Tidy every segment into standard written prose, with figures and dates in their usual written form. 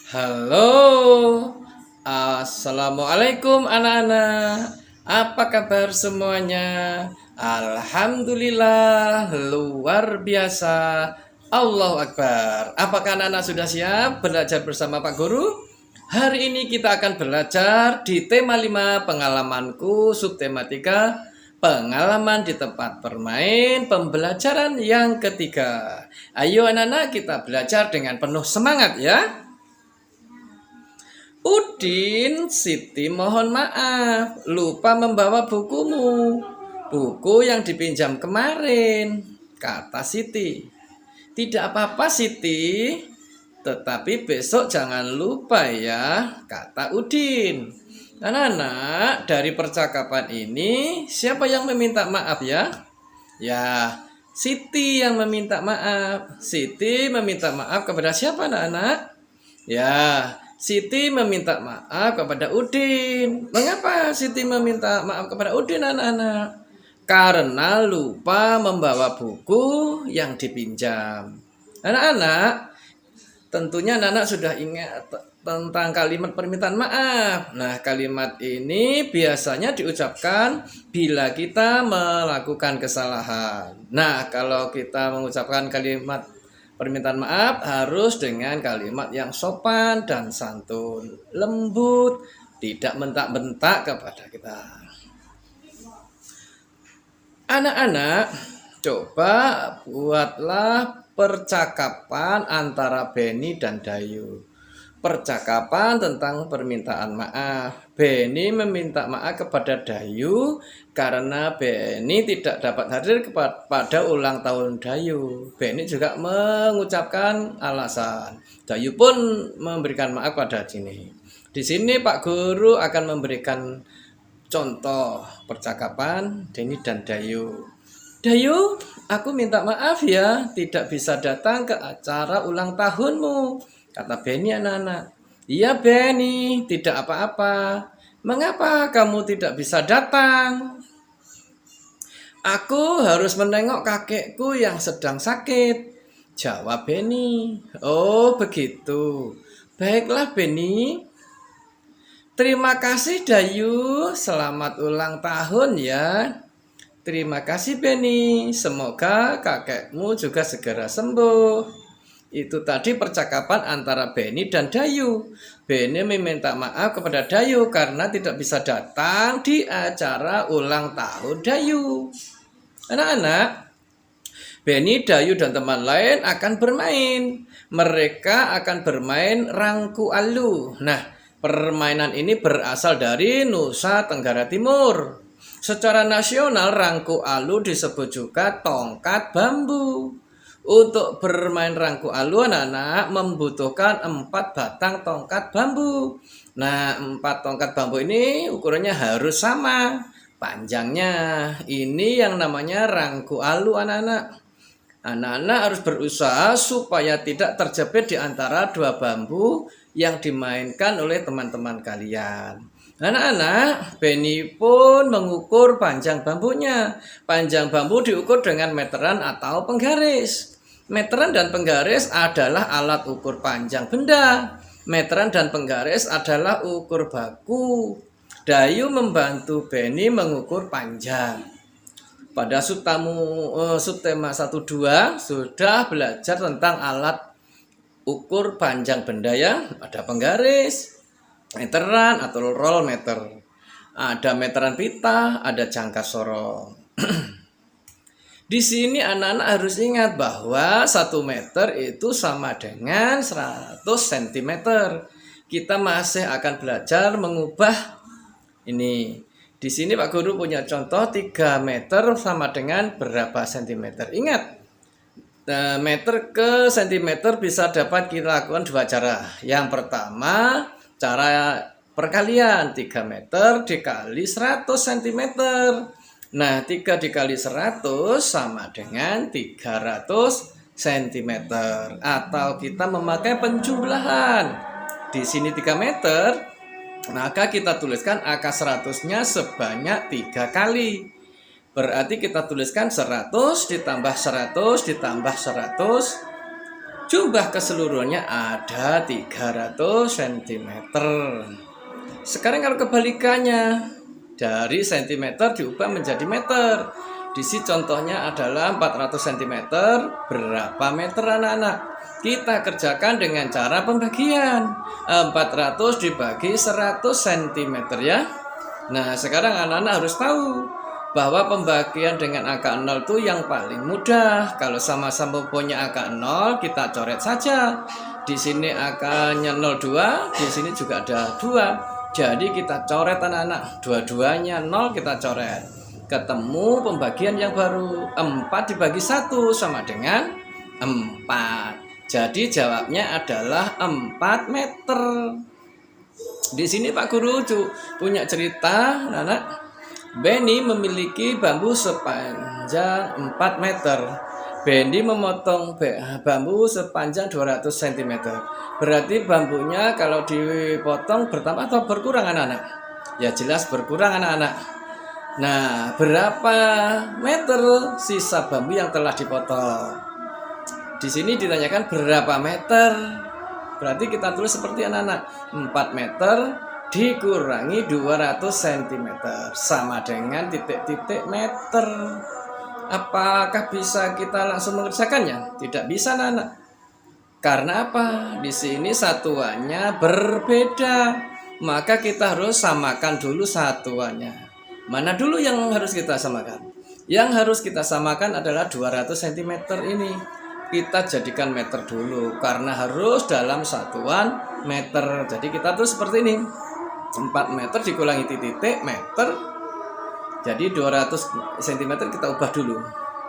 Halo, assalamualaikum anak-anak. Apa kabar semuanya? Alhamdulillah, luar biasa. Allahu Akbar. Apakah anak-anak sudah siap belajar bersama Pak Guru? Hari ini kita akan belajar di tema 5 pengalamanku, subtema 3 pengalaman di tempat bermain, pembelajaran yang ketiga. Ayo anak-anak kita belajar dengan penuh semangat ya. Udin, Siti mohon maaf, lupa membawa bukumu. Buku yang dipinjam kemarin, kata Siti. Tidak apa-apa Siti, tetapi besok jangan lupa ya, kata Udin. Anak-anak, dari percakapan ini, siapa yang meminta maaf ya? Ya, Siti yang meminta maaf. Siti meminta maaf kepada siapa anak-anak? Ya, Siti meminta maaf kepada Udin. Mengapa Siti meminta maaf kepada Udin anak-anak? Karena lupa membawa buku yang dipinjam. Anak-anak, tentunya anak-anak sudah ingat tentang kalimat permintaan maaf. Nah, kalimat ini biasanya diucapkan bila kita melakukan kesalahan. Nah, kalau kita mengucapkan kalimat permintaan maaf harus dengan kalimat yang sopan dan santun, lembut, tidak bentak-bentak kepada kita. Anak-anak, coba buatlah percakapan antara Beni dan Dayu. Percakapan tentang permintaan maaf. Beni meminta maaf kepada Dayu karena Beni tidak dapat hadir pada ulang tahun Dayu. Beni juga mengucapkan alasan. Dayu pun memberikan maaf pada sini. Di sini Pak Guru akan memberikan contoh percakapan Beni dan Dayu. Dayu, aku minta maaf ya, tidak bisa datang ke acara ulang tahunmu, kata Beni anak-anak. Iya Beni, tidak apa-apa. Mengapa kamu tidak bisa datang? Aku harus menengok kakekku yang sedang sakit, jawab Beni. Oh begitu. Baiklah Beni. Terima kasih Dayu, selamat ulang tahun ya. Terima kasih Beni, semoga kakekmu juga segera sembuh. Itu tadi percakapan antara Beni dan Dayu. Beni meminta maaf kepada Dayu karena tidak bisa datang di acara ulang tahun Dayu. Anak-anak, Beni, Dayu, dan teman lain akan bermain. Mereka akan bermain rangku alu. Nah, permainan ini berasal dari Nusa Tenggara Timur. Secara nasional, rangku alu disebut juga tongkat bambu. Untuk bermain rangku alu, anak-anak membutuhkan 4 batang tongkat bambu. Nah, 4 tongkat bambu ini ukurannya harus sama panjangnya. Ini yang namanya rangku alu, anak-anak. Anak-anak harus berusaha supaya tidak terjepit di antara 2 bambu yang dimainkan oleh teman-teman kalian. Anak-anak, Beni pun mengukur panjang bambunya. Panjang bambu diukur dengan meteran atau penggaris. Meteran dan penggaris adalah alat ukur panjang benda. Meteran dan penggaris adalah ukur baku. Dayu membantu Beni mengukur panjang. Pada subtema 1-2 sudah belajar tentang alat ukur panjang benda ya. Ada penggaris, meteran atau roll meter, ada meteran pita, ada jangka sorong. Di sini anak-anak harus ingat bahwa 1 meter itu sama dengan 100 cm. Kita masih akan belajar mengubah ini. Di sini Pak Guru punya contoh 3 meter sama dengan berapa cm. Ingat, meter ke cm bisa dapat kita lakukan 2 cara. Yang pertama, cara perkalian 3 meter dikali 100 cm. Nah, 3 dikali 100 sama dengan 300 cm. Atau kita memakai penjumlahan. Di sini 3 meter, maka kita tuliskan angka 100-nya sebanyak 3 kali. Berarti kita tuliskan 100 ditambah 100 ditambah 100 Jumlah keseluruhannya ada 300 cm. Sekarang kalau kebalikannya, dari cm diubah menjadi meter. Di sini contohnya adalah 400 cm. Berapa meter anak-anak? Kita kerjakan dengan cara pembagian. 400 dibagi 100 cm ya. Nah, sekarang anak-anak harus tahu bahwa pembagian dengan angka 0 itu yang paling mudah. Kalau sama-sama punya angka 0, kita coret saja. Di sini angkanya 02, di sini juga ada 2. Jadi kita coret anak-anak, dua-duanya 0 kita coret. Ketemu pembagian yang baru. 4 dibagi 1 sama dengan 4. Jadi jawabnya adalah 4 meter. Di sini Pak Guru punya cerita, anak. Benny memiliki bambu sepanjang 4 meter. Benny memotong bambu sepanjang 200 cm. Berarti bambunya kalau dipotong bertambah atau berkurang anak-anak? Ya jelas berkurang anak-anak. Nah, berapa meter sisa bambu yang telah dipotong? Di sini ditanyakan berapa meter. Berarti kita tulis seperti anak-anak. 4 meter dikurangi 200 cm sama dengan titik-titik meter. Apakah bisa kita langsung mengerjakannya? Tidak bisa anak-anak. Karena apa? Di sini satuannya berbeda. Maka kita harus samakan dulu satuannya. Mana dulu yang harus kita samakan? Yang harus kita samakan adalah 200 cm ini. Kita jadikan meter dulu karena harus dalam satuan meter. Jadi kita tuh seperti ini. 4 meter dikurangi titik meter. Jadi 200 cm kita ubah dulu.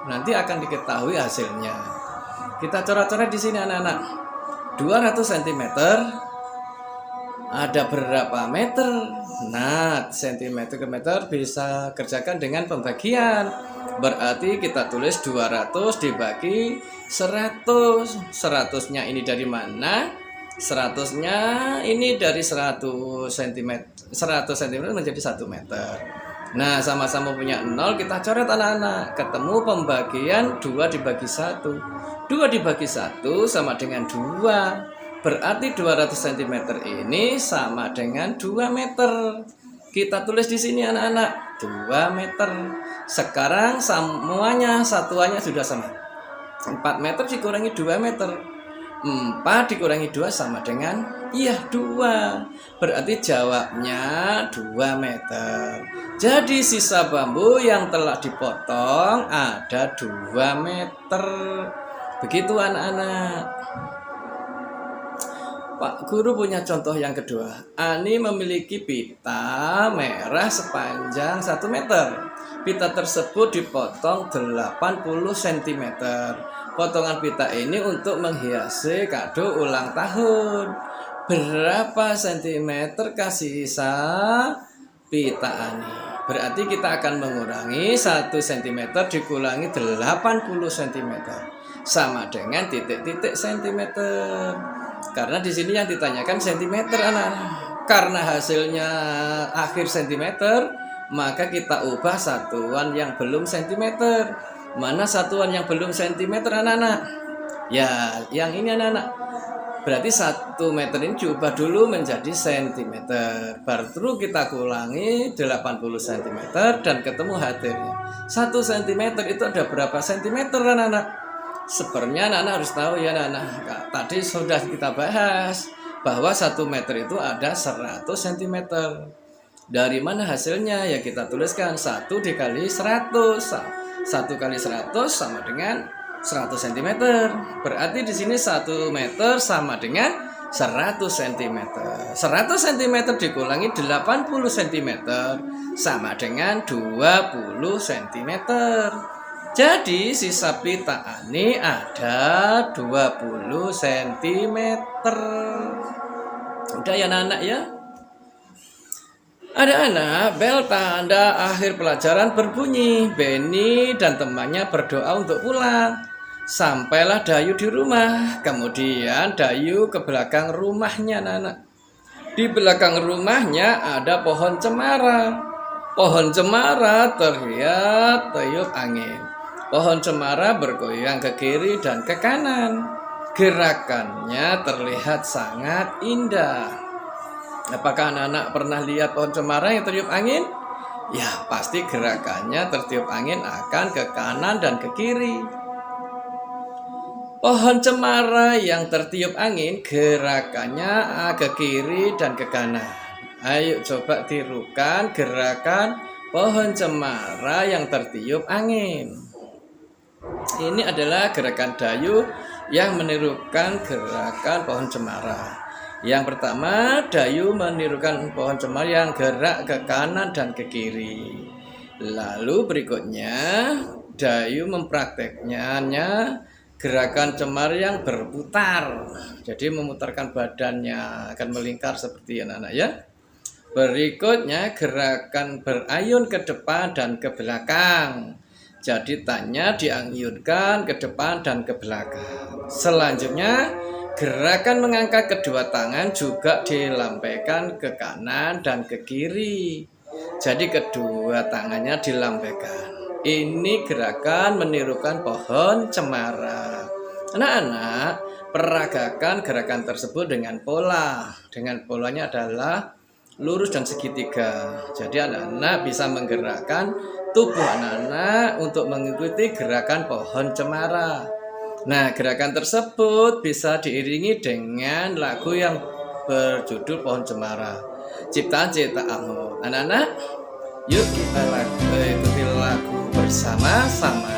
Nanti akan diketahui hasilnya. Kita coret-coret di sini anak-anak. 200 cm ada berapa meter? Nah, cm ke meter bisa kerjakan dengan pembagian. Berarti kita tulis 200 dibagi 100. 100-nya ini dari mana? 100-nya ini dari 100 cm. 100 cm menjadi 1 meter. Nah, sama-sama punya 0, kita coret anak-anak. Ketemu pembagian 2 dibagi 1. 2 dibagi 1 sama dengan 2. Berarti 200 cm ini sama dengan 2 meter. Kita tulis di sini anak-anak, 2 meter. Sekarang semuanya satuannya sudah sama. 4 meter dikurangi 2 meter. 4 dikurangi 2 sama dengan 2. Berarti jawabnya 2 meter. Jadi sisa bambu yang telah dipotong ada 2 meter. Begitu anak-anak. Pak Guru punya contoh yang kedua. Ani memiliki pita merah sepanjang 1 meter. Pita tersebut dipotong 80 cm. Potongan pita ini untuk menghiasi kado ulang tahun. Berapa centimeter kasih sisa pita Ani? Berarti kita akan mengurangi 1 cm dikurangi 80 cm. Sama dengan titik-titik centimeter. Karena di sini yang ditanyakan sentimeter anak-anak. Karena hasilnya akhir sentimeter, maka kita ubah satuan yang belum sentimeter. Mana satuan yang belum sentimeter anak-anak? Ya, yang ini anak-anak. Berarti 1 meter ini diubah dulu menjadi sentimeter. Baru kita kurangi 80 cm dan ketemu hasilnya. 1 cm itu ada berapa sentimeter anak-anak? Sebenarnya anak-anak harus tahu ya anak-anak. Tadi sudah kita bahas bahwa 1 meter itu ada 100 cm. Dari mana hasilnya? Ya kita tuliskan 1 dikali 100. 1 kali 100 sama dengan 100 cm. Berarti di sini 1 meter sama dengan 100 cm. 100 cm dikurangi 80 cm sama dengan 20 cm. Jadi sisa pita Ani ada 20 cm. Udah ya anak-anak ya. Ada anak, bel tanda akhir pelajaran berbunyi. Benny dan temannya berdoa untuk pulang. Sampailah Dayu di rumah. Kemudian Dayu ke belakang rumahnya anak-anak. Di belakang rumahnya ada pohon cemara. Pohon cemara terlihat tiup angin. Pohon cemara bergoyang ke kiri dan ke kanan. Gerakannya terlihat sangat indah. Apakah anak-anak pernah lihat pohon cemara yang tertiup angin? Ya, pasti gerakannya tertiup angin akan ke kanan dan ke kiri. Pohon cemara yang tertiup angin gerakannya ke kiri dan ke kanan. Ayo coba tirukan gerakan pohon cemara yang tertiup angin. Ini adalah gerakan Dayu yang menirukan gerakan pohon cemara. Yang pertama, Dayu menirukan pohon cemara yang gerak ke kanan dan ke kiri. Lalu berikutnya, Dayu memprakteknya gerakan cemara yang berputar. Jadi memutarkan badannya, akan melingkar seperti anak-anak ya. Berikutnya gerakan berayun ke depan dan ke belakang. Jadi tanya diayunkan ke depan dan ke belakang. Selanjutnya gerakan mengangkat kedua tangan juga dilambaikan ke kanan dan ke kiri. Jadi kedua tangannya dilambaikan. Ini gerakan menirukan pohon cemara. Anak-anak peragakan gerakan tersebut dengan pola. Dengan polanya adalah lurus dan segitiga. Jadi anak-anak bisa menggerakkan tubuh anak-anak untuk mengikuti gerakan pohon cemara. Nah, gerakan tersebut bisa diiringi dengan lagu yang berjudul Pohon Cemara, ciptaan Cipta Ahmad. Anak-anak, yuk kita ikuti lagu bersama-sama.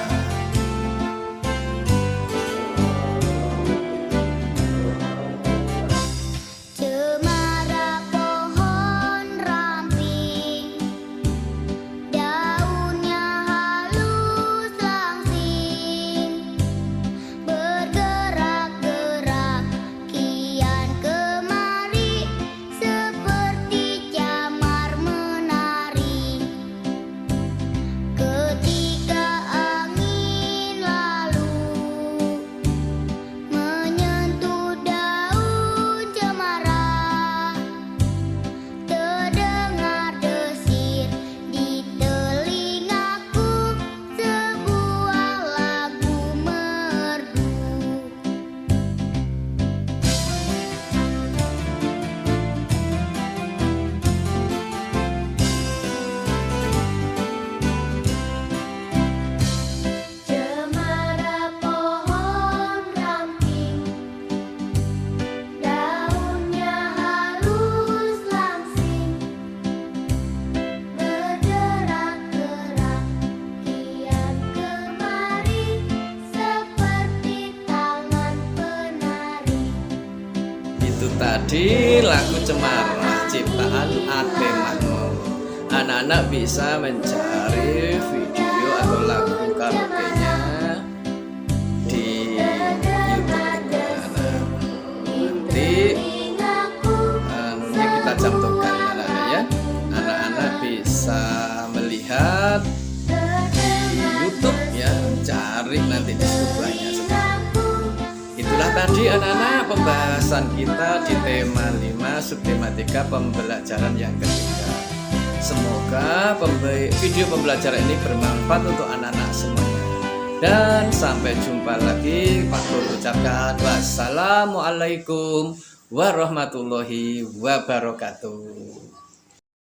Tadi lagu Cemara ciptaan Ate Mahmud. Anak-anak bisa mencari video atau lagu karaoke-nya di YouTube. Nanti kita cantumkan anak-anak ya. Anak-anak bisa melihat di YouTube ya, cari nanti di situ banyak. Itulah tadi anak-anak pembahasan kita di tema 5 subtema 3 pembelajaran yang ketiga. Semoga video pembelajaran ini bermanfaat untuk anak-anak semuanya. Dan sampai jumpa lagi. Pak Guru ucapkan wassalamualaikum warahmatullahi wabarakatuh.